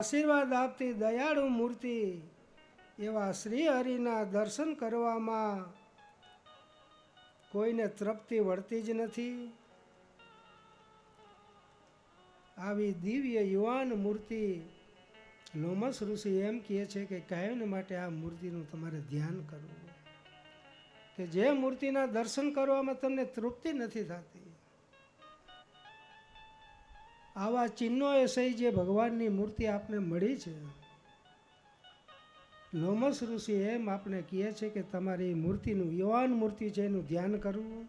આશીર્વાદ આપતી દયાળુ મૂર્તિ એવા શ્રી હરિના દર્શન કરવામાં કોઈને તૃપ્તિ વળતી જ નથી. આવી દિવ્ય યુવાન મૂર્તિ લોમસ ઋષિ એમ કહે છે કે કાયમ માટે આ મૂર્તિનું તમારે ધ્યાન કરવું, કે જે મૂર્તિના દર્શન કરવામાં તમને તૃપ્તિ નથી થતી. આવા ચિહ્નોએ સહી જે ભગવાનની મૂર્તિ આપને મળી છે, લોમસ ઋષિ એમ આપણે કહે છે કે તમારી મૂર્તિનું યુવાન મૂર્તિ છે એનું ધ્યાન કરવું.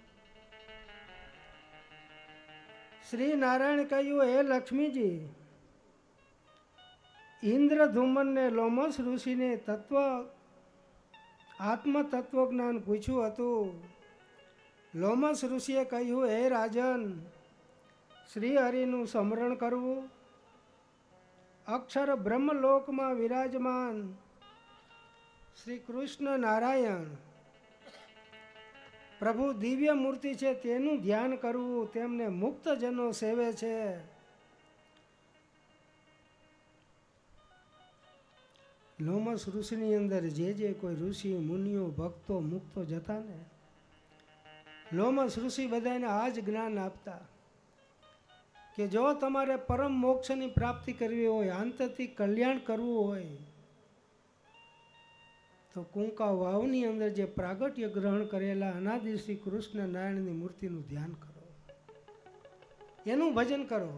શ્રી નારાયણ કહ્યું, હે લક્ષ્મીજી, ઇન્દ્રધુમ્નને લોમસ ઋષિને આત્મ તત્વજ્ઞાન પૂછ્યું હતું. લોમસ ઋષિએ કહ્યું, હે રાજન, શ્રી હરિનું સ્મરણ કરવું, અક્ષર બ્રહ્મલોકમાં વિરાજમાન શ્રી કૃષ્ણ નારાયણ પ્રભુ દિવ્ય મૂર્તિ છે તેનું ધ્યાન કરવું, તેમને મુક્તજનો સેવે છે. લોમસ ઋષિની અંદર જે કોઈ ઋષિ મુનિઓ ભક્તો મુક્તો જતા ને, લોમસ ઋષિ બધાને આ જ જ્ઞાન આપતા કે જો તમારે પરમ મોક્ષની પ્રાપ્તિ કરવી હોય, આંતરિક કલ્યાણ કરવું હોય, તો કુંકા વાવની અંદર જે પ્રાગટ્ય ગ્રહણ કરેલા અનાદિ શ્રી કૃષ્ણ નારાયણની મૂર્તિનું ધ્યાન કરો, એનું ભજન કરો.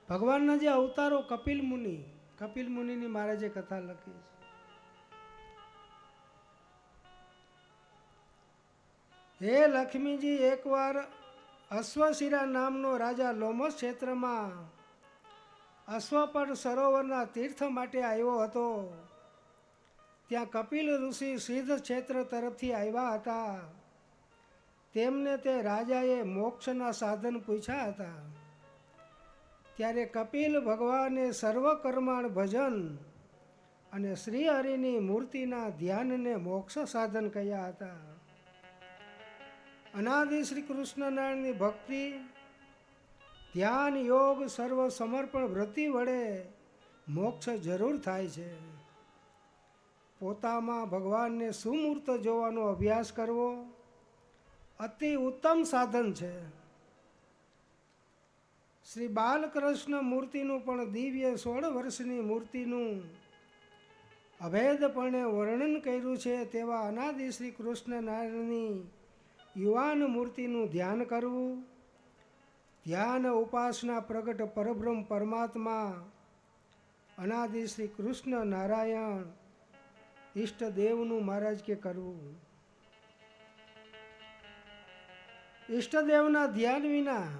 ભગવાનના જે અવતારો કપિલ મુનિની મહારાજે કથા લખી છે. હે લક્ષ્મીજી, એકવાર અશ્વશિરા નામનો રાજા લોમસ ક્ષેત્રમાં અશ્વપર સરોવરના તીર્થ માટે આવ્યો હતો. ત્યાં કપિલ ઋષિ સિદ્ધ ક્ષેત્ર તરફથી આવ્યા હતા. તેમને તે રાજાએ મોક્ષના સાધન પૂછ્યા હતા. ત્યારે કપિલ ભગવાને સર્વકર્માણ ભજન અને શ્રી હરિની મૂર્તિના ધ્યાનને મોક્ષ સાધન કહ્યા હતા. અનાદિ શ્રી કૃષ્ણનારાયણની ભક્તિ, ધ્યાન, યોગ, સર્વ સમર્પણ વૃત્તિ વડે મોક્ષ જરૂર થાય છે. પોતામાં ભગવાનને સુમૂર્ત જોવાનો અભ્યાસ કરવો અતિ ઉત્તમ સાધન છે. શ્રી બાલકૃષ્ણ મૂર્તિનું પણ દિવ્ય 16 વર્ષની મૂર્તિનું અભેદપણે વર્ણન કર્યું છે. તેવા અનાદિ શ્રી કૃષ્ણનારાયણની યુવાન મૂર્તિનું ધ્યાન કરવું. ધ્યાન ઉપાસના પ્રગટ પરબ્રહ્મ પરમાત્મા અનાદિ શ્રી કૃષ્ણ નારાયણ ઈષ્ટદેવનું મહારાજ કે કરવું. ઈષ્ટદેવના ધ્યાન વિના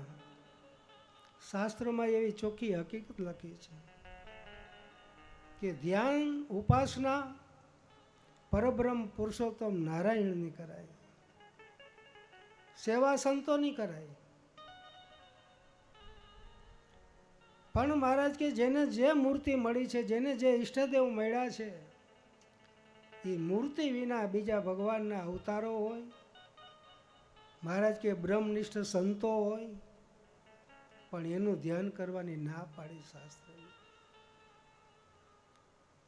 શાસ્ત્રોમાં એવી ચોખ્ખી હકીકત લખી છે કે ધ્યાન ઉપાસના પરબ્રહ્મ પુરુષોત્તમ નારાયણની કરાય, સેવા સંતોની કરાય. પણ મહારાજ કે જેને જે મૂર્તિ મળી છે, જેને જે ઈષ્ટદેવ મળ્યા છે, એ મૂર્તિ વિના બીજા ભગવાનના અવતારો હોય, મહારાજ કે બ્રહ્મનિષ્ઠ સંતો હોય, પણ એનું ધ્યાન કરવાની ના પાડી શાસ્ત્ર.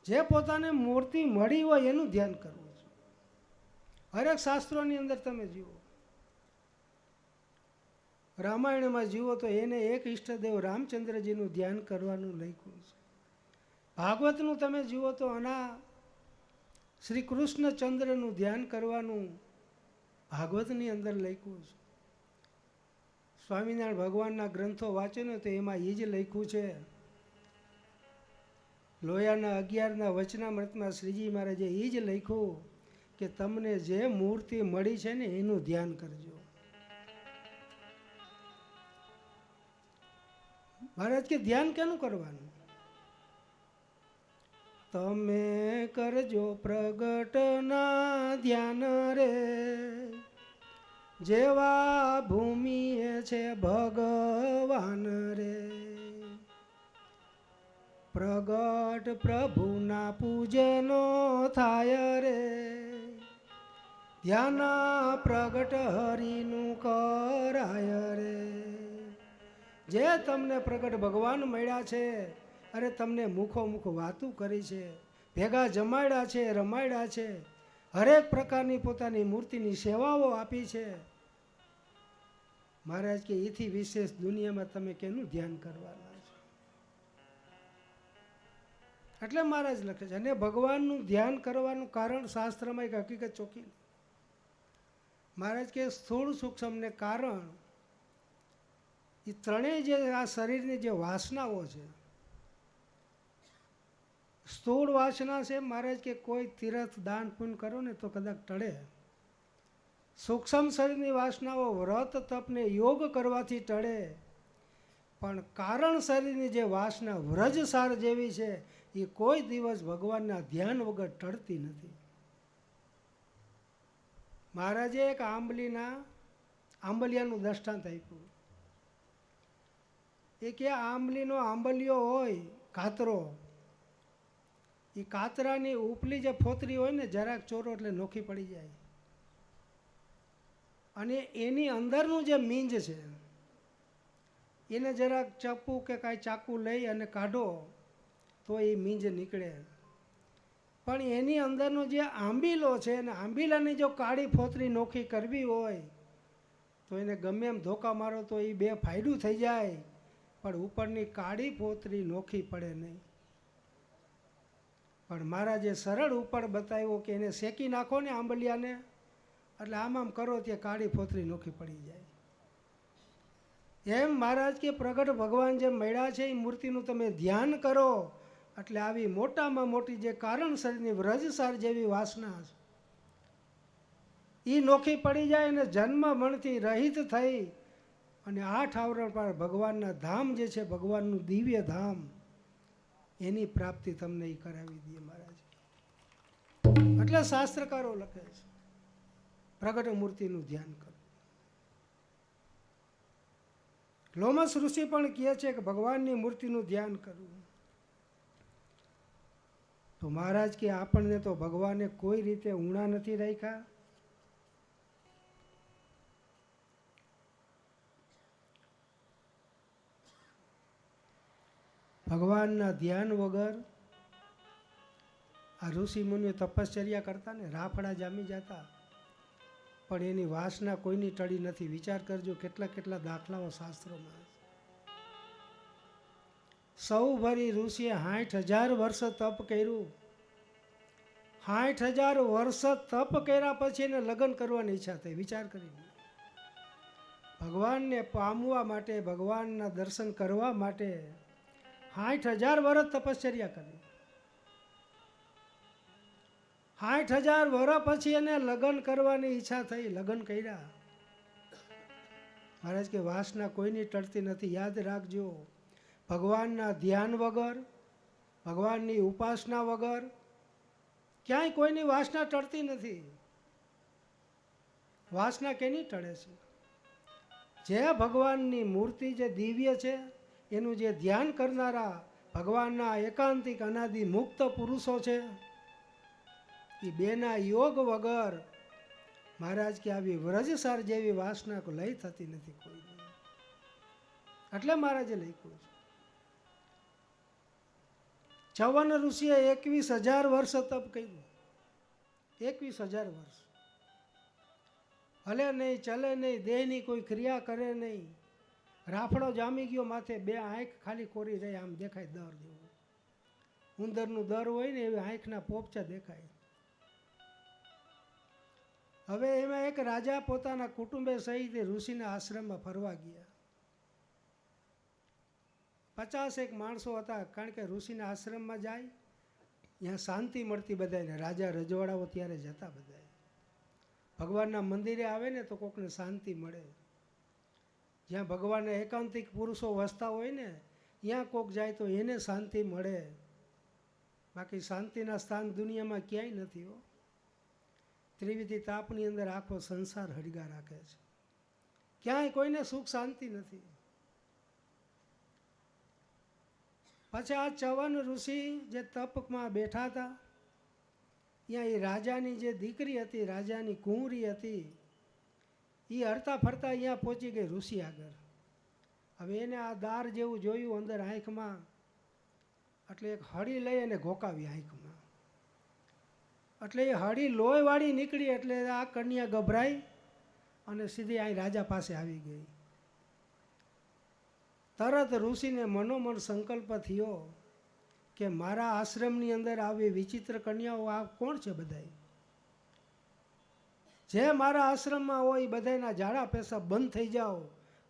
જે પોતાને મૂર્તિ મળી હોય એનું ધ્યાન કરવું છે. હરેક શાસ્ત્રોની અંદર તમે જુઓ, રામાયણમાં જુઓ તો એને એક ઈષ્ટદેવ રામચંદ્રજીનું ધ્યાન કરવાનું લખ્યું છે. ભાગવતનું તમે જુઓ તો શ્રી કૃષ્ણચંદ્રનું ધ્યાન કરવાનું ભાગવતની અંદર લખ્યું છે. સ્વામિનારાયણ ભગવાનના ગ્રંથો વાંચો ને તો એમાં એ જ લખ્યું છે. લોયાના 11ના વચનામૃતમાં શ્રીજી મહારાજે એ જ લખ્યું કે તમને જે મૂર્તિ મળી છે ને એનું ધ્યાન કરજો. મહારાજ કે ધ્યાન કેનું કરવાનું? તમે કરજો પ્રગટના ધ્યાન રે, જેવા ભૂમિએ છે ભગવાન રે. પ્રગટ પ્રભુના પૂજનો થાય રે, ધ્યાન પ્રગટ હરિનું કરાય રે. જે તમને પ્રગટ ભગવાન મળ્યા છે, અરે તમને મુખો મુખ વાતું કરી છે, ભેગા જમાડ્યા છે, રમાડ્યા છે, હરેક પ્રકારની પોતાની મૂર્તિની સેવાઓ આપી છે. મહારાજ કે એથી વિશેષ દુનિયામાં તમે કેનું ધ્યાન કરવાના છો? એટલે મહારાજ લખે છે. અને ભગવાનનું ધ્યાન કરવાનું કારણ શાસ્ત્રમાં એક હકીકત ચોકી. મહારાજ કે સ્થૂળ સૂક્ષ્મ ને કારણ એ ત્રણેય જે આ શરીરની જે વાસનાઓ છે, સ્થૂળ વાસના છે મહારાજ કે કોઈ તીર્થ દાન પુણ્ય કરો ને તો કદાચ ટળે. સૂક્ષ્મ શરીરની વાસનાઓ વ્રત તપને યોગ કરવાથી ટળે. પણ કારણ શરીરની જે વાસના વ્રજસાર જેવી છે એ કોઈ દિવસ ભગવાનના ધ્યાન વગર ટળતી નથી. મહારાજે એક આંબલિયાનું દ્રષ્ટાંત આપ્યું. એ કે આંબલીનો આંબલિયો હોય કાતરો, એ કાતરાની ઉપલી જે ફોતરી હોય ને જરાક ચોરો એટલે નોખી પડી જાય, અને એની અંદરનું જે મીંજ છે એને જરાક ચપ્પુ કે કાંઈ ચાકુ લઈ અને કાઢો તો એ મીંજ નીકળે. પણ એની અંદરનો જે આંબીલો છે અને આંબીલાની જો કાળી ફોતરી નોખી કરવી હોય તો એને ગમે એમ ધોકા મારો તો એ બે ફાયદું થઈ જાય, પણ ઉપરની કાળી ફોતરી નોખી પડે નહીં. પણ મહારાજે સરળ ઉપાડ બતાવ્યો કે એને શેકી નાખો ને આંબલિયાને, એટલે આમ કરો ત્યાં કાળી ફોતરી નોખી પડી જાય. એમ મહારાજ કે પ્રગટ ભગવાન જે મળ્યા છે એ મૂર્તિનું તમે ધ્યાન કરો એટલે આવી મોટામાં મોટી જે કારણ શરીરની વ્રજસાર જેવી વાસના છે એ નોખી પડી જાય અને જન્મ મણથી રહિત થઈ અને 8 આવરણ પર ભગવાનના ધામ જે છે, ભગવાનનું દિવ્ય ધામ, એની પ્રાપ્તિ તમને એ કરાવી દે મહારાજ. એટલે શાસ્ત્રકારો લખે છે પ્રગટ મૂર્તિનું ધ્યાન કરો. લોમસ ઋષિ પણ કહે છે કે ભગવાનની મૂર્તિનું ધ્યાન કરવું. તો મહારાજ કે આપણને તો ભગવાને કોઈ રીતે ઊણા નથી રાખ્યા. ભગવાનના ધ્યાન વગર આ ઋષિ મુનિઓ તપશ્ચર્યા કરતા ને રાફડા જામી જતા, પણ એની વાસના કોઈની ટળી નથી. વિચાર કરજો કેટલા કેટલા દાખલાઓ શાસ્ત્રોમાં. સૌ ભરી ઋષિએ 60,000 વર્ષ તપ કર્યું. 60,000 વર્ષ તપ કર્યા પછી એને લગ્ન કરવાની ઈચ્છા થઈ. વિચાર કરી, ભગવાનને પામવા માટે, ભગવાનના દર્શન કરવા માટે 60,000 વર્ષ તપશ્ચર્યા કરી. 60,000 વર્ષ પછી એને લગ્ન કરવાની ઈચ્છા થઈ. લગ્ન કર્યા. મહારાજ કે વાસના કોઈની ટળતી નથી. યાદ રાખજો, ભગવાનના ધ્યાન વગર, ભગવાનની ઉપાસના વગર ક્યાંય કોઈની વાસના ટળતી નથી. વાસના કેની ટળે છે? જે ભગવાનની મૂર્તિ જે દિવ્ય છે એનું જે ધ્યાન કરનારા ભગવાનના એકાંતિક અનાદિ મુક્ત પુરુષો છે, એ બેના યોગ વગર મહારાજ કે આવી વ્રજસાર જેવી વાસના લઈ થતી નથી કોઈને. એટલે મહારાજે લખ્યું છે. 54 ઋષિએ 21,000 વર્ષ તપ કર્યું. 21,000 વર્ષ. હલે નહીં, ચલે નહીં, દેહની કોઈ ક્રિયા કરે નહીં. રાફડો જામી ગયો માથે, બે આંખ ખાલી કોરી રહી, આમ દેખાય દર જેવું. ઉંદરનું દર હોય ને એવી આંખના પોપચા દેખાય. હવે એમાં એક રાજા પોતાના કુટુંબે સહિત ઋષિના આશ્રમમાં ફરવા ગયા. 50 માણસો હતા. કારણ કે ઋષિના આશ્રમમાં જાય ત્યાં શાંતિ મળતી બધાને. રાજા રજવાડાઓ ત્યારે જતા બધા. ભગવાનના મંદિરે આવે ને તો કોકને શાંતિ મળે. જ્યાં ભગવાનના એકાંતિક પુરુષો વસતા હોય ને ત્યાં કોક જાય તો એને શાંતિ મળે. બાકી શાંતિના સ્થાન દુનિયામાં ક્યાંય નથી હો. ત્રિવિધિ તાપની અંદર આખો સંસાર હળગા રાખે છે. ક્યાંય કોઈને સુખ શાંતિ નથી. પછી આ 54 ઋષિ જે તપમાં બેઠા હતા, ત્યાં એ રાજાની જે દીકરી હતી, રાજાની કુંવરી હતી, એ હરતા ફરતા અહીંયા પહોંચી ગઈ ઋષિ આગળ. હવે એને આ દાર જેવું જોયું અંદર આંખમાં, એટલે એક હળી લઈ અને ઘોકાવી આંખમાં, એટલે એ હળી લોહીવાળી નીકળી. એટલે આ કન્યા ગભરાઈ અને સીધી અહીં રાજા પાસે આવી ગઈ. તરત ઋષિને મનોમન સંકલ્પ થયો કે મારા આશ્રમની અંદર આવી વિચિત્ર કન્યાઓ આ કોણ છે? બધાય જે મારા આશ્રમમાં હોય બધાના ઝાડા પેશાબ બંધ થઈ જાઓ,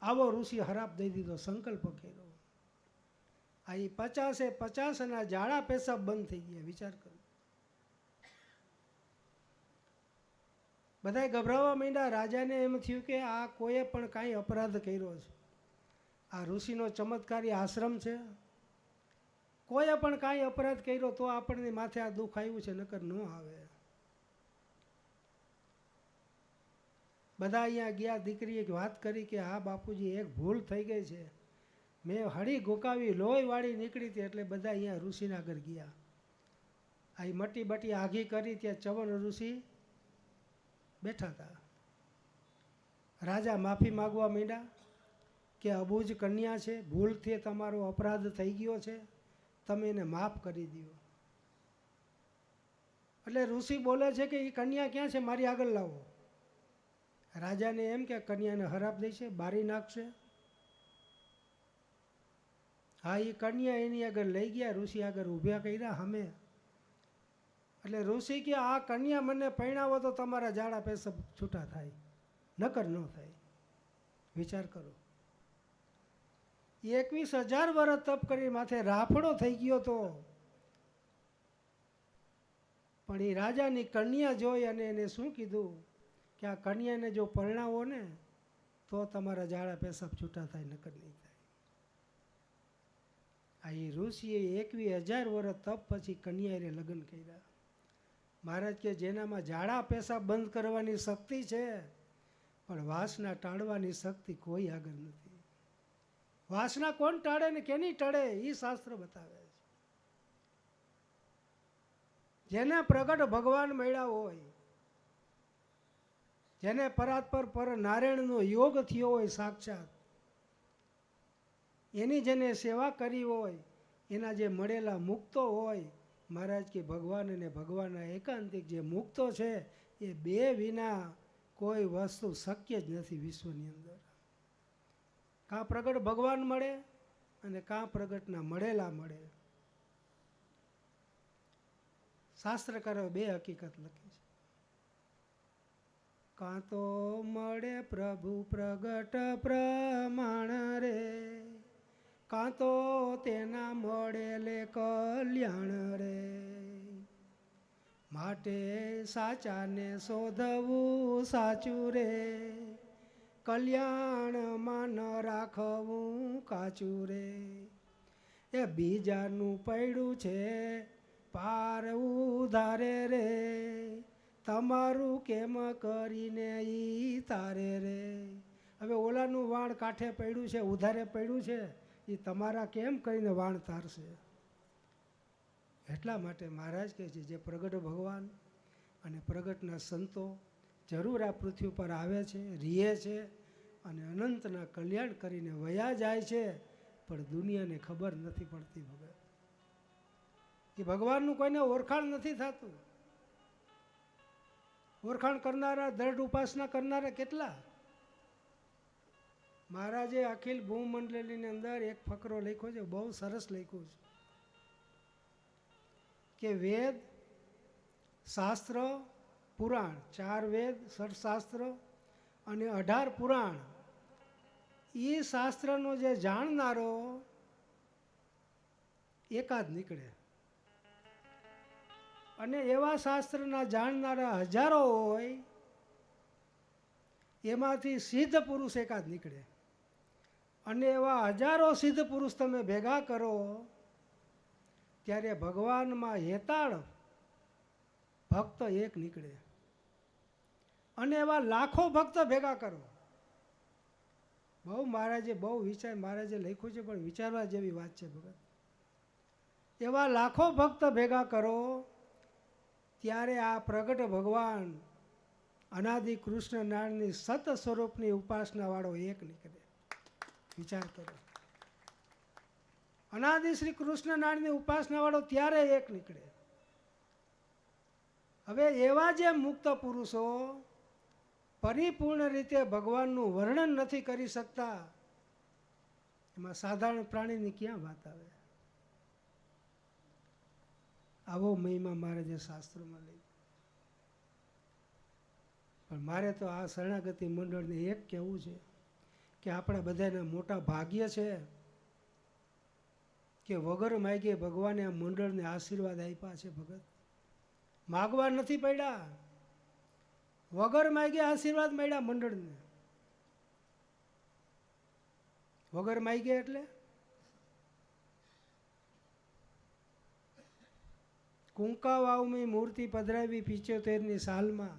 આવો ઋષિ હરાપ દઈ દીધો, સંકલ્પ કર્યો. આ 50 ઝાડા પેશાબ બંધ થઈ ગયા. વિચાર કરો. બધાય ગભરાવા માંડ્યા. રાજાને એમ થયું કે આ કોઈએ પણ કાંઈ અપરાધ કર્યો છે. આ ઋષિનો ચમત્કારી આશ્રમ છે, કોઈએ પણ કાંઈ અપરાધ કર્યો તો આપણને માથે આ દુઃખ આવ્યું છે, નકર ન આવે. બધા અહીંયા ગયા. દીકરીએ વાત કરી કે હા બાપુજી, એક ભૂલ થઈ ગઈ છે, મેં હળી ગોકાવી લોહીવાળી નીકળી હતી. એટલે બધા અહીંયા ઋષિના આગળ ગયા. આ મટી બટી આઘી કરી. ત્યાં ચવન ઋષિ બેઠા હતા. રાજા માફી માગવા માંડ્યા કે અબુજ કન્યા છે, ભૂલથી તમારો અપરાધ થઈ ગયો છે, તમે એને માફ કરી દો. એટલે ઋષિ બોલે છે કે એ કન્યા ક્યાં છે? મારી આગળ લાવો. રાજાને એમ કે કન્યાને હરાપ દેશે, બારી નાખશે. હા, એ કન્યા એની આગળ લઈ ગયા. ઋષિ આગળ ઊભા કર્યા સામે. એટલે ઋષિ કે આ કન્યા મને પરણાવો તો તમારા ઝાડા પેશાબ છૂટા થાય, નકર ન થાય. વિચાર કરો. 21,000 વર્ષ તપ કરી માથે રાફડો થઈ ગયો તો, પણ એ રાજાની કન્યા જોઈ અને એને શું કીધું કે આ કન્યાને જો પરણાવો ને તો તમારા ઝાડા પેશાબ છૂટા થાય, નકર નહીં થાય. આ એ ઋષિએ 21,000 વર્ષ તપ પછી કન્યાએ લગ્ન કર્યા. મહારાજ કે જેનામાં ઝાડા પેશાબ બંધ કરવાની શક્તિ છે, પણ વાસના ટાળવાની શક્તિ કોઈ આગળ નથી. વાસના કોણ ટાળે ને કેની ટળે એ શાસ્ત્ર બતાવે છે. જેને પ્રગટ ભગવાન મળ્યા હોય, જેને પરાત્પર પર નારાયણનો યોગ થયો હોય સાક્ષાત, એની જેને સેવા કરી હોય, એના જે મળેલા મુક્તો હોય, મહારાજ કે ભગવાન અને ભગવાનના એકાંતિક જે મુક્તો છે એ બે વિના કોઈ વસ્તુ શક્ય જ નથી વિશ્વની અંદર. કાં પ્રગટ ભગવાન મળે અને કાં પ્રગટના મળેલા મળે. શાસ્ત્રકારો બે હકીકત લખી છે. કાં તો મળે પ્રભુ પ્રગટ પ્રમાણ રે, કાં તો તેના મળેલે કલ્યાણ રે. માટે સાચાને શોધવું સાચું રે, કલ્યાણમાં ન રાખવું કાચું રે. એ બીજાનું પૈડું છે પાર ઉધારે રે, તમારું કેમ કરીને ઈ તારે રે. હવે ઓલાનું વાણ કાંઠે પડ્યું છે, ઉધારે પડ્યું છે, એ તમારા કેમ કરીને વાણ તારશે. એટલા માટે મહારાજ કહે છે જે પ્રગટ ભગવાન અને પ્રગટના સંતો જરૂર આ પૃથ્વી પર આવે છે, રીએ છે અને અનંતના કલ્યાણ કરીને વયા જાય છે, પણ દુનિયાને ખબર નથી પડતી. ભગત એ ભગવાનનું કોઈને ઓળખાણ નથી થતું. ઓળખાણ કરનારા, દ્રઢ ઉપાસના કરનારા કેટલા. મહારાજે અખિલ ભૂમંડળની અંદર એક ફકરો લખ્યો છે, બહુ સરસ લખ્યો છે કે વેદ, શાસ્ત્ર, પુરાણ, 4 વેદ, 6 શાસ્ત્ર અને 18 પુરાણ, એ શાસ્ત્રનો જે જાણનારો એકાદ નીકળે, અને એવા શાસ્ત્રના જાણનારા હજારો હોય, એમાંથી સિદ્ધ પુરુષ એકાદ નીકળે. અને એવા હજારો સિદ્ધ પુરુષ તમે ભેગા કરો ત્યારે ભગવાનમાં હેતાળ ભક્ત એક નીકળે. અને એવા લાખો ભક્ત ભેગા કરો. બહુ મહારાજે બહુ વિચાર, મહારાજે લખ્યું છે પણ વિચારવા જેવી વાત છે ભગત. એવા લાખો ભક્ત ભેગા કરો ત્યારે આ પ્રગટ ભગવાન અનાદિ કૃષ્ણ નારાયણની સત સ્વરૂપની ઉપાસના વાળો એક નીકળે. વિચાર કરો. અનાદિ શ્રી કૃષ્ણ નારાયણની ઉપાસનાવાળો ત્યારે એક નીકળે. હવે એવા જે મુક્ત પુરુષો પરિપૂર્ણ રીતે ભગવાનનું વર્ણન નથી કરી શકતા, એમાં સાધારણ પ્રાણીની ક્યાં વાત આવે? આવો મહિમા મારે જે શાસ્ત્રોમાં લઈ. પણ મારે તો આ શરણાગતિ મંડળને એક કહેવું છે કે આપણા બધાના મોટા ભાગ્ય છે કે વગર માગે ભગવાને આ મંડળને આશીર્વાદ આપ્યા છે. ભગત માગવા નથી પડ્યા, વગર માગે આશીર્વાદ મળ્યા મંડળને. વગર માગે એટલે કુંકા વાવની મૂર્તિ પધરાવી 75ની સાલમાં.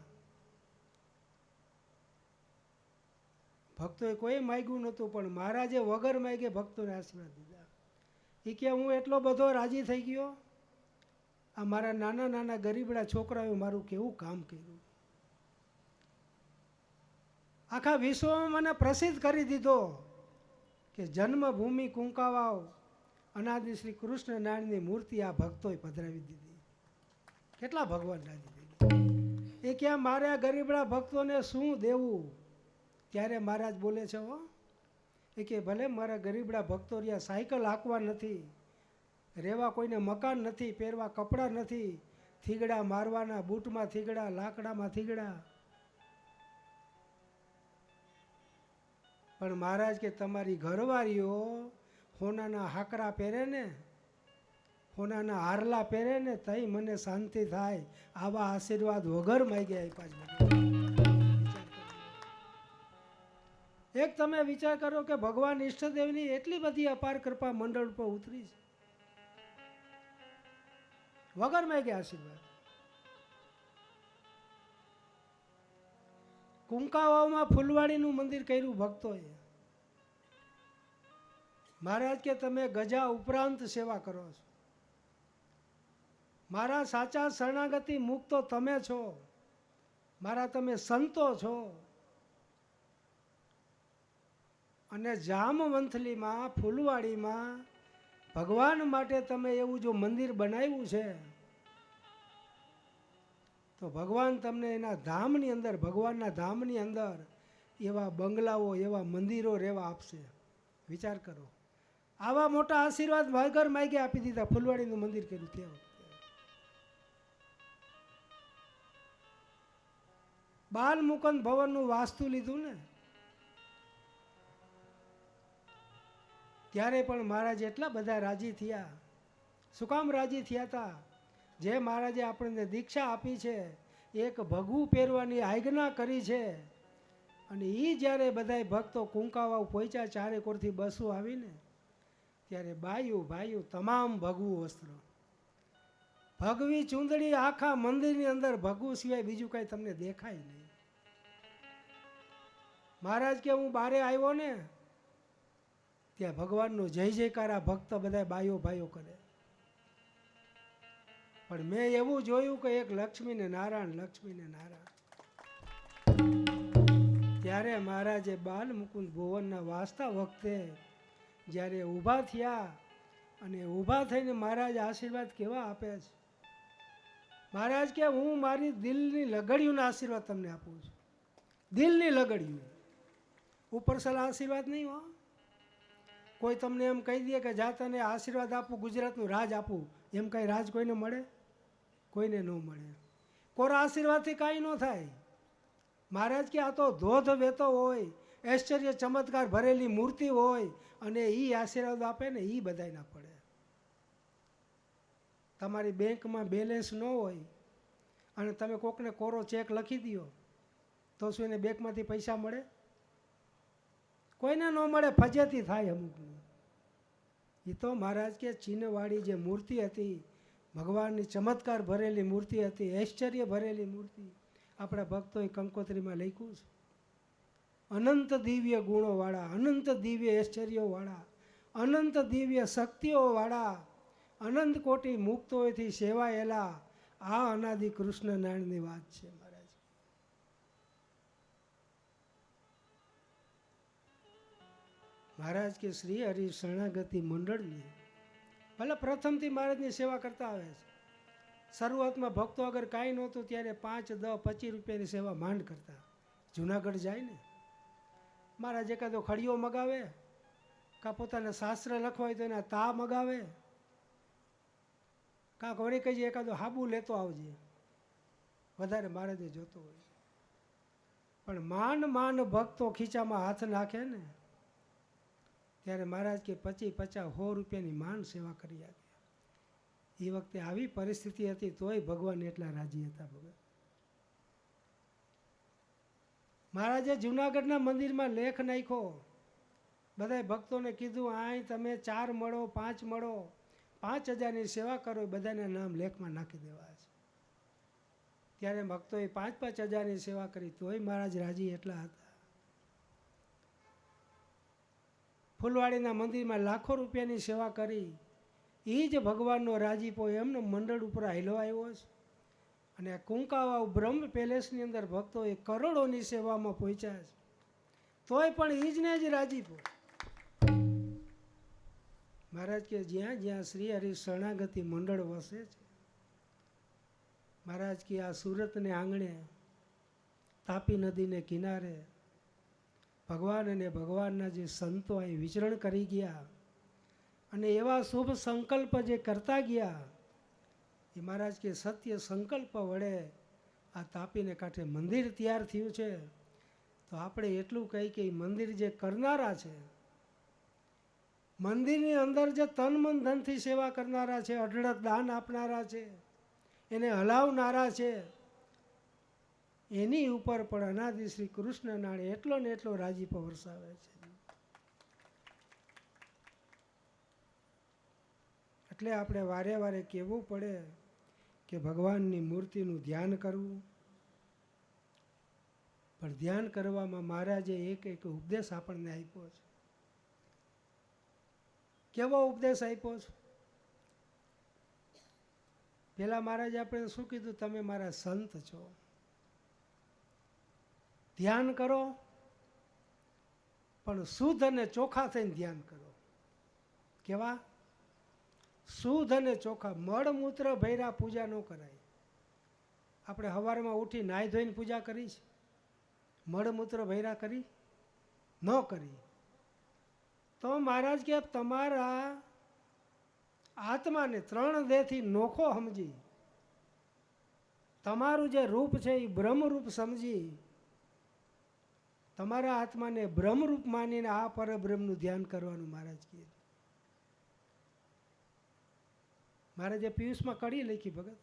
ભક્તોએ કોઈ માગ્યું નહોતું, પણ મહારાજે વગર માગે ભક્તોને આશીર્વાદ દીધા. એ કે હું એટલો બધો રાજી થઈ ગયો, આ મારા નાના નાના ગરીબડા છોકરાઓએ મારું કેવું કામ કર્યું. આખા વિશ્વમાં મને પ્રસિદ્ધ કરી દીધો કે જન્મભૂમિ કુંકાવાવ અનાદિ શ્રી કૃષ્ણ નારાયણની મૂર્તિ આ ભક્તોએ પધરાવી દીધી. કેટલા ભગવાન રાજી થઈ ગયા. એ ક્યાં મારે આ ગરીબડા ભક્તોને શું દેવું? ત્યારે મહારાજ બોલે છે, હો એ કે ભલે મારા ગરીબડા ભક્તો રહ્યા, સાયકલ હાંકવા નથી, રહેવા કોઈને મકાન નથી, પહેરવા કપડાં નથી, થીગડા મારવાના, બૂટમાં થીગડા, લાકડામાં થીગડા, પણ મહારાજ કે તમારી ઘરવાળીઓ હોનાના હાકરા પહેરે ને, હોનાના હારલા પહેરે ને, તઈ મને શાંતિ થાય. આવા આશીર્વાદ વગર માગ્યા આપ્યા જ. એક તમે વિચાર કરો કે ભગવાન ઈષ્ટદેવની એટલી બધી અપાર કૃપા મંડળ પર ઉતરી છે, વગર માગ્યા આશીર્વાદ. કુંકાવાવમાં ફૂલવાડીનું મંદિર કર્યું ભક્તોએ. મહારાજ કે તમે ગજા ઉપરાંત સેવા કરો છો. મારા સાચા શરણાગતિ મુક્તો તમે છો, મારા તમે સંતો છો. અને જામવંથલીમાં ફૂલવાડીમાં ભગવાન માટે તમે એવું જો મંદિર બનાવ્યું છે, તો ભગવાન તમને એના ધામની અંદર, ભગવાનના ધામની અંદર એવા બંગલાઓ, એવા મંદિરો રહેવા આપશે. વિચાર કરો, આવા મોટા આશીર્વાદ વગર માગે આપી દીધા. ફૂલવાડીનું મંદિર કર્યું તે વખતે. બાલ મુકંદ ભવનનું વાસ્તુ લીધું ને, ત્યારે પણ મહારાજ એટલા બધા રાજી થયા. શું કામ રાજી થયા હતા? જે મહારાજે આપણને દીક્ષા આપી છે, એક ભગવું પહેરવાની આજ્ઞા કરી છે, અને એ જ્યારે બધા ભક્તો કુંકાવાવ પહોંચ્યા, ચારે કોરથી બસો આવીને, ત્યારે બાયું ભાઈઓ તમામ ભગવું વસ્ત્ર, ભગવી ચૂંદડી, આખા મંદિરની અંદર ભગવું સિવાય બીજું કાંઈ તમને દેખાય નહીં. મહારાજ કે હું બારે આવ્યો ને, ત્યાં ભગવાનનો જય જયકાર આ ભક્ત બધા બાયો ભાઈઓ કરે. પણ મેં એવું જોયું કે એક લક્ષ્મીને નારાયણ, લક્ષ્મીને નારાયણ. ત્યારે મહારાજે બાલ મુકુંદ ભુવનના વાસતા વખતે જ્યારે ઊભા થયા, અને ઊભા થઈને મહારાજ આશીર્વાદ કેવા આપે છે. મહારાજ કે હું મારી દિલની લગડીઓના આશીર્વાદ તમને આપું છું. દિલની લગડીઓ, ઉપર સલા આશીર્વાદ નહીં હો. કોઈ તમને એમ કહી દે કે જા તને આશીર્વાદ આપું, ગુજરાતનું રાજ આપું, એમ કાંઈ રાજ કોઈને મળે? કોઈને ન મળે. કોરા આશીર્વાદથી કાંઈ ન થાય. મહારાજ કે આ તો ધોધ વહેતો હોય, ઐશ્વર્ય ચમત્કાર ભરેલી મૂર્તિ હોય, અને એ આશીર્વાદ આપે ને, એ બધાય ના પડે. તમારી બેંકમાં બેલેન્સ ન હોય અને તમે કોકને કોરો ચેક લખી દો, તો શું એને બેંકમાંથી પૈસા મળે? કોઈને ન મળે, ફજેતી થાય અમુકની. એ તો મહારાજ કે ચીનવાળી જે મૂર્તિ હતી, ભગવાનની ચમત્કાર ભરેલી મૂર્તિ હતી, ઐશ્વર્ય ભરેલી મૂર્તિ, આપણા ભક્તોએ કંકોત્રીમાં લખ્યું છે. અનંત દિવ્ય ગુણોવાળા, અનંત દિવ્ય ઐશ્વર્યોવાળા, અનંત દિવ્ય શક્તિઓવાળા, અનંત કોટી મુક્તોથી સેવાયેલા આ અનાદિ કૃષ્ણ નારાયણની વાત છે. મહારાજ મહારાજ કે શ્રી હરિ શરણાગતિ મંડળને ભલે પ્રથમથી મહારાજની સેવા કરતા આવે છે. શરૂઆતમાં ભક્તો અગર કાંઈ નહોતું ત્યારે 5, 10, 25 રૂપિયાની સેવા માંડ કરતા. જુનાગઢ જાય ને મહારાજ એકાદો ખડીયો મગાવે, કાં પોતાના શાસ્ત્ર લખવા હોય તો એના તા મગાવે, કાંક વળી કહીએ એકાદો હાબુ લેતો આવજે, વધારે મહારાજે જોતો હોય. પણ માંડ ભક્તો ખીચામાં હાથ નાખે ને ત્યારે મહારાજ કે 25, 50, 100 રૂપિયાની માંડ સેવા કરી આપે. એ વખતે આવી પરિસ્થિતિ હતી તોય ભગવાન એટલા રાજી હતા. ભગવાન મહારાજે જુનાગઢના મંદિરમાં લેખ નાખ્યો, બધા ભક્તોને કીધું આય તમે 4 મળો, 5 મળો, 5000ની સેવા કરો, બધાના નામ લેખમાં નાખી દેવા છે. ત્યારે ભક્તોએ 5-5 હજારની સેવા કરી તોય મહારાજ રાજી એટલા હતા. ફૂલવાડીના મંદિરમાં લાખો રૂપિયાની સેવા કરી, એ જ ભગવાનનો રાજીપો એમને મંડળ ઉપર હાલ્યો આવ્યો છે. અને કુંકાવાવ બ્રહ્મ પેલેસની અંદર ભક્તોએ કરોડોની સેવામાં પહોંચ્યા છે, તોય પણ એ જ ને જ રાજીપો. મહારાજ કે જ્યાં જ્યાં શ્રી હરિ શરણાગતિ મંડળ વસે છે, મહારાજ કે આ સુરતને આંગણે, તાપી નદીને કિનારે ભગવાન અને ભગવાનના જે સંતો અહીં વિચરણ કરી ગયા અને એવા શુભ સંકલ્પ જે કરતા ગયા, એ મહારાજ કે સત્ય સંકલ્પ વડે આ તાપીને કાંઠે મંદિર તૈયાર થયું છે. તો આપણે એટલું કહી કે મંદિર જે કરનારા છે, મંદિરની અંદર જે તન મન ધનથી સેવા કરનારા છે, અઢળક દાન આપનારા છે, એને હલાવનારા છે, એની ઉપર પણ અનાદિ શ્રી કૃષ્ણ નાણે એટલો ને એટલો રાજીપો વરસાવે છે. એટલે આપણે વારે વારે કહેવું પડે કે ભગવાનની મૂર્તિનું ધ્યાન કરવું. પણ ધ્યાન કરવામાં મહારાજે એક ઉપદેશ આપણને આપ્યો છે. કેવો ઉપદેશ આપ્યો છે? પેલા મહારાજે આપણે શું કીધું? તમે મારા સંત છો, ધ્યાન કરો, પણ શુદ્ધ અને ચોખ્ખા થઈને ધ્યાન કરો. કેવા? શુદ્ધ અને ચોખ્ખા. મળમૂત્ર ભૈરા પૂજા ન કરાય. આપણે સવારમાં ઉઠી નાહી ધોઈને પૂજા કરી છે? મળમૂત્ર ભૈરા કરી? ન કરી. તો મહારાજ કે તમારા આત્માને 3 દેહથી નોખો સમજી, તમારું જે રૂપ છે એ બ્રહ્મરૂપ સમજી, તમારા આત્માને બ્રહ્મરૂપ માનીને આ પરબ્રહ્મનું ધ્યાન કરવાનું મહારાજ કહે. મહારાજે પિયુષમાં કડી લખી ભગત,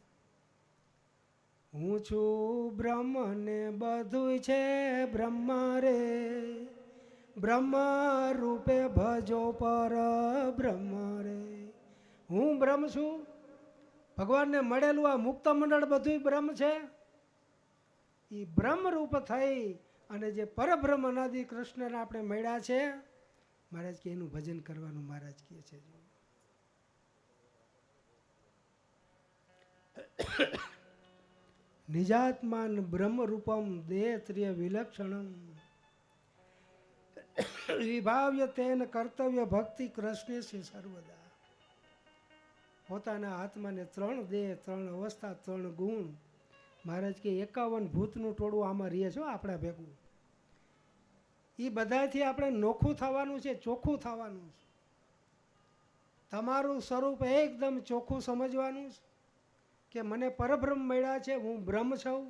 હું છું બ્રહ્મ ને બધું છે બ્રહ્મ રે, બ્રહ્મ રૂપે ભજો પર બ્રહ્મ રે. હું બ્રહ્મ છું. ભગવાનને મળેલું આ મુક્ત મંડળ બધું બ્રહ્મ છે. એ બ્રહ્મ રૂપ થઈ અને જે પરબ્રહ્મ અનાદિ કૃષ્ણને આપણે મળ્યા છે, મહારાજ કે એનું ભજન કરવાનું મહારાજ કહે છે. નિજાત્માન બ્રહ્મ રૂપમ દેત્રિય વિલક્ષણમ વિભાવ્ય તેન કર્તવ્ય ભક્તિ કૃષ્ણે છે સર્વદા. પોતાના આત્માને 3 દેહ, 3 અવસ્થા, 3 ગુણ. મહારાજ કે 51 ભૂતનું ટોળું આમાં રહે છે આપણા ભેગું. એ બધાથી આપણે નોખું થવાનું છે, ચોખ્ખું થવાનું છે. તમારું સ્વરૂપ એકદમ ચોખ્ખું સમજવાનું છે કે મને પરબ્રહ્મ મળ્યા છે, હું બ્રહ્મ છું,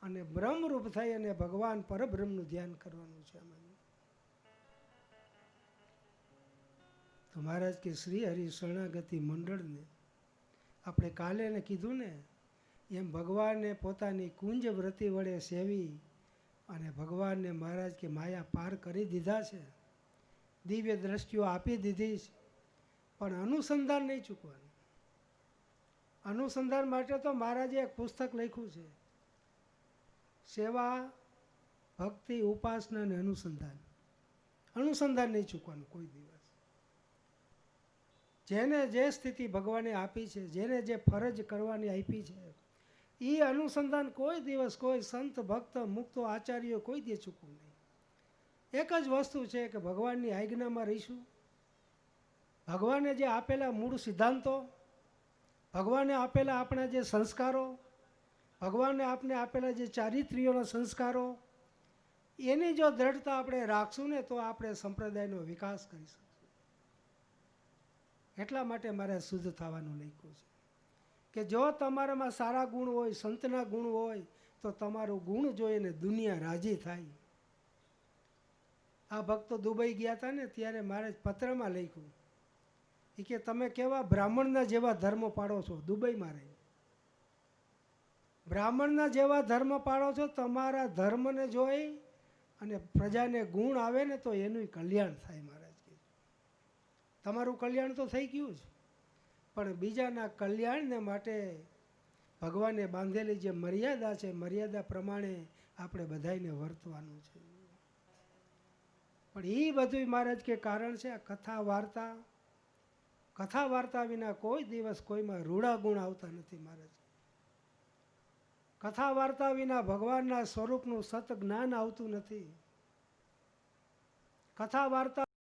અને બ્રહ્મરૂપ થઈ અને ભગવાન પરબ્રહ્મનું ધ્યાન કરવાનું છે. તો મહારાજ કે શ્રી હરિ શરણાગતિ મંડળને આપણે કાલે ને કીધું ને એમ ભગવાનને પોતાની કુંજ વ્રતિ વડે સેવી અને ભગવાનને મહારાજ કે માયા પાર કરી દીધા છે, દિવ્ય દ્રષ્ટિઓ આપી દીધી છે. પણ અનુસંધાન નહીં ચૂકવાનું. અનુસંધાન માટે તો મહારાજે એક પુસ્તક લખ્યું છે, સેવા, ભક્તિ, ઉપાસના અને અનુસંધાન. અનુસંધાન નહીં ચૂકવાનું કોઈ દિવસ. જેને જે સ્થિતિ ભગવાને આપી છે, જેને જે ફરજ કરવાની આપી છે, એ અનુસંધાન કોઈ દિવસ કોઈ સંત ભક્ત મુક્તો આચાર્યો કોઈ દે ચૂકવું નહીં. એક જ વસ્તુ છે કે ભગવાનની આજ્ઞામાં રહીશું, ભગવાને જે આપેલા મૂળ સિદ્ધાંતો, ભગવાને આપેલા આપણા જે સંસ્કારો, ભગવાને આપણે આપેલા જે ચારિત્ર્યોના સંસ્કારો, એની જો દ્રઢતા આપણે રાખશું ને તો આપણે સંપ્રદાયનો વિકાસ કરી શકશું. એટલા માટે મારે શુદ્ધ થવાનું લખ્યું છે કે જો તમારામાં સારા ગુણ હોય, સંતના ગુણ હોય, તો તમારું ગુણ જોઈને દુનિયા રાજી થાય. આ ભક્તો દુબઈ ગયા હતા ને ત્યારે મારે પત્રમાં લખ્યું કે તમે કેવા બ્રાહ્મણના જેવા ધર્મ પાડો છો. દુબઈમાં રહી બ્રાહ્મણના જેવા ધર્મ પાડો છો. તમારા ધર્મને જોઈ અને પ્રજાને ગુણ આવે ને તો એનું કલ્યાણ થાય. મહારાજ કે તમારું કલ્યાણ તો થઈ ગયું છે, પણ બીજાના કલ્યાણને માટે ભગવાને બાંધેલી જે મર્યાદા છે, મર્યાદા પ્રમાણે આપણે બધાને વર્તવાનું છે. પણ એ બધું મહારાજ કે કારણ છે આ કથા વાર્તા. કથા વાર્તા વિના કોઈ દિવસ કોઈમાં રૂડા ગુણ આવતા નથી. મહારાજ કથા વાર્તા વિના ભગવાનના સ્વરૂપનું સત જ્ઞાન આવતું નથી. કથા વાર્તા